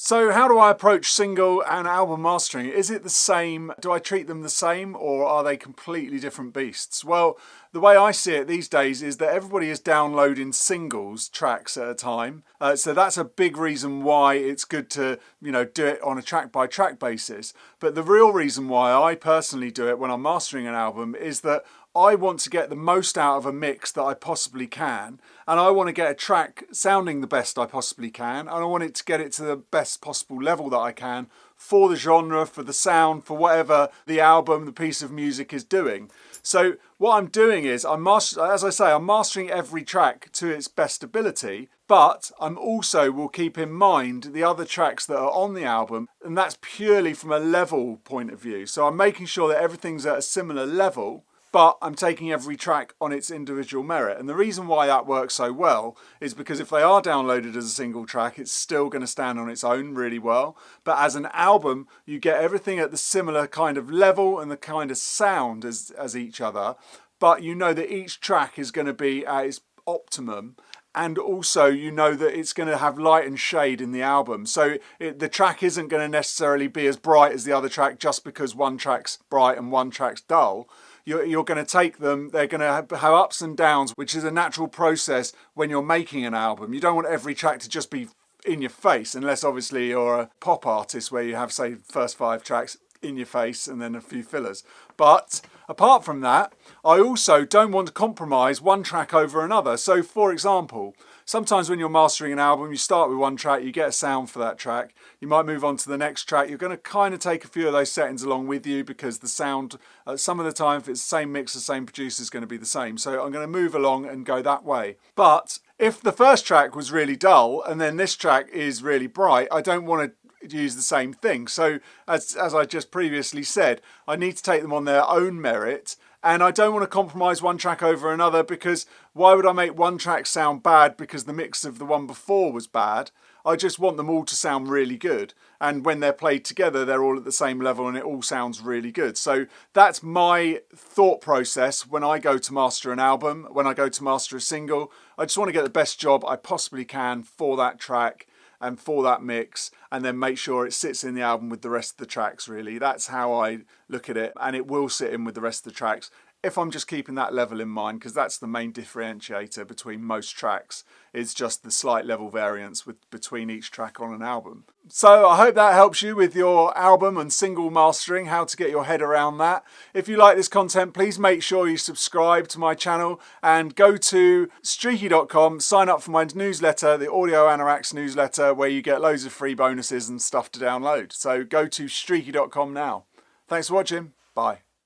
So how do I approach single and album mastering? Is it the same? Do I treat them the same, or are they completely different beasts? Well, the way I see it these days is that everybody is downloading singles tracks at a time. So that's a big reason why it's good to, do it on a track by track basis. But the real reason why I personally do it when I'm mastering an album is that I want to get the most out of a mix that I possibly can, and I want to get a track sounding the best I possibly can, and I want it to get it to the best possible level that I can for the genre, for the sound, for whatever the album, the piece of music is doing. So what I'm doing is, I'm mastering every track to its best ability, but I'm also will keep in mind the other tracks that are on the album, and that's purely from a level point of view. So I'm making sure that everything's at a similar level, but I'm taking every track on its individual merit. And the reason why that works so well is because if they are downloaded as a single track, it's still going to stand on its own really well. But as an album, you get everything at the similar kind of level and the kind of sound as each other. But you know that each track is going to be at its optimum. And also you know that it's going to have light and shade in the album. So the track isn't going to necessarily be as bright as the other track just because one track's bright and one track's dull. You're going to take them, they're going to have ups and downs, which is a natural process when you're making an album. You don't want every track to just be in your face, unless obviously you're a pop artist where you have, say, first 5 tracks in your face and then a few fillers. But apart from that, I also don't want to compromise one track over another. So for example, sometimes when you're mastering an album, you start with one track, you get a sound for that track, you might move on to the next track. You're going to kind of take a few of those settings along with you because the sound, some of the time, if it's the same mix, the same producer is going to be the same. So I'm going to move along and go that way. But if the first track was really dull and then this track is really bright, I don't want to use the same thing. So as I just previously said, I need to take them on their own merit, and I don't want to compromise one track over another, because why would I make one track sound bad because the mix of the one before was bad? I just want them all to sound really good, and when they're played together they're all at the same level and it all sounds really good. So that's my thought process when I go to master an album, when I go to master a single. I just want to get the best job I possibly can for that track and for that mix, and then make sure it sits in the album with the rest of the tracks, really. That's how I look at it, and it will sit in with the rest of the tracks if I'm just keeping that level in mind, because that's the main differentiator between most tracks. It's just the slight level variance between each track on an album. So I hope that helps you with your album and single mastering, how to get your head around that. If you like this content, please make sure you subscribe to my channel and go to Streaky.com, sign up for my newsletter, the Audio Anoraks newsletter, where you get loads of free bonuses and stuff to download. So go to Streaky.com now. Thanks for watching. Bye.